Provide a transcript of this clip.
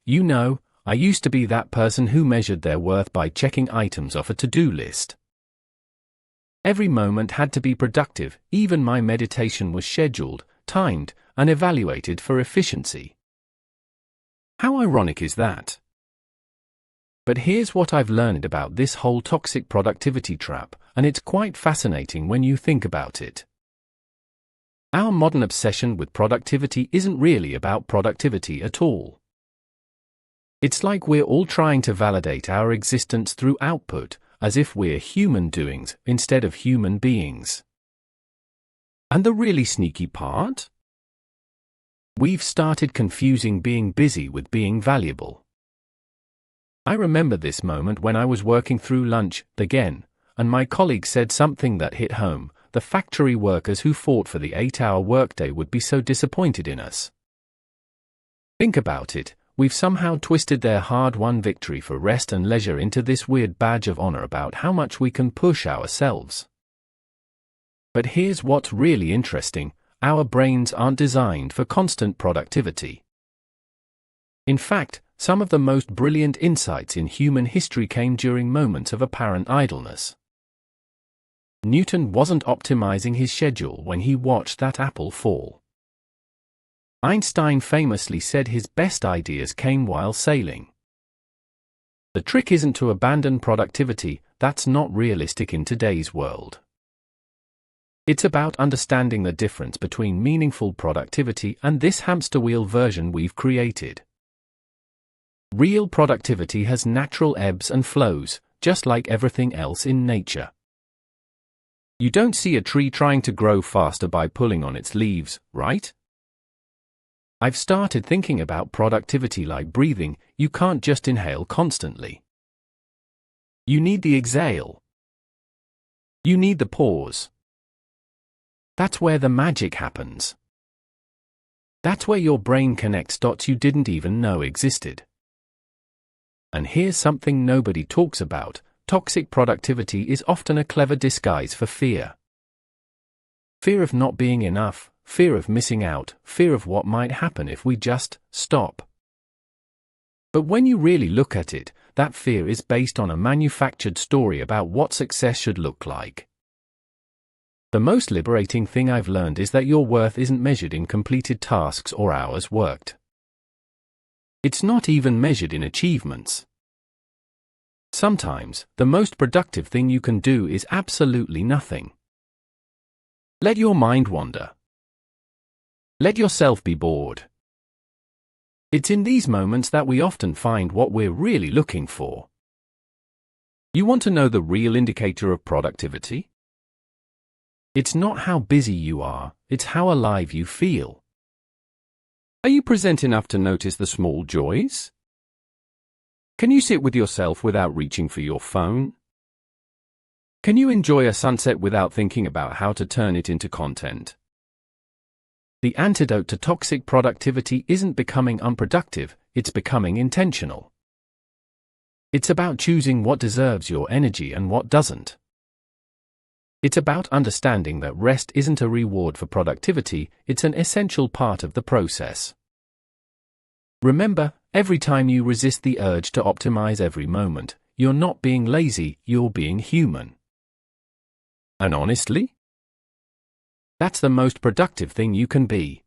You know, I used to be that person who measured their worth by checking items off a to-do list. Every moment had to be productive, even my meditation was scheduled, timed, and evaluated for efficiency. How ironic is that? But here's what I've learned about this whole toxic productivity trap, and it's quite fascinating when you think about it. Our modern obsession with productivity isn't really about productivity at all. It's like we're all trying to validate our existence through output, as if we're human doings instead of human beings. And the really sneaky part? We've started confusing being busy with being valuable. I remember this moment when I was working through lunch, again, and my colleague said something that hit home. The factory workers who fought for the 8-hour workday would be so disappointed in us. Think about it, we've somehow twisted their hard-won victory for rest and leisure into this weird badge of honor about how much we can push ourselves. But here's what's really interesting, our brains aren't designed for constant productivity. In fact, some of the most brilliant insights in human history came during moments of apparent idleness. Newton wasn't optimizing his schedule when he watched that apple fall. Einstein famously said his best ideas came while sailing. The trick isn't to abandon productivity, that's not realistic in today's world. It's about understanding the difference between meaningful productivity and this hamster wheel version we've created. Real productivity has natural ebbs and flows, just like everything else in nature. You don't see a tree trying to grow faster by pulling on its leaves, right? I've started thinking about productivity like breathing, you can't just inhale constantly. You need the exhale. You need the pause. That's where the magic happens. That's where your brain connects dots you didn't even know existed. And here's something nobody talks about. Toxic productivity is often a clever disguise for fear. Fear of not being enough, fear of missing out, fear of what might happen if we just stop. But when you really look at it, that fear is based on a manufactured story about what success should look like. The most liberating thing I've learned is that your worth isn't measured in completed tasks or hours worked. It's not even measured in achievements. Sometimes, the most productive thing you can do is absolutely nothing. Let your mind wander. Let yourself be bored. It's in these moments that we often find what we're really looking for. You want to know the real indicator of productivity? It's not how busy you are, it's how alive you feel. Are you present enough to notice the small joys? Can you sit with yourself without reaching for your phone? Can you enjoy a sunset without thinking about how to turn it into content? The antidote to toxic productivity isn't becoming unproductive, it's becoming intentional. It's about choosing what deserves your energy and what doesn't. It's about understanding that rest isn't a reward for productivity, it's an essential part of the process. Remember, every time you resist the urge to optimize every moment, you're not being lazy, you're being human. And honestly, that's the most productive thing you can be.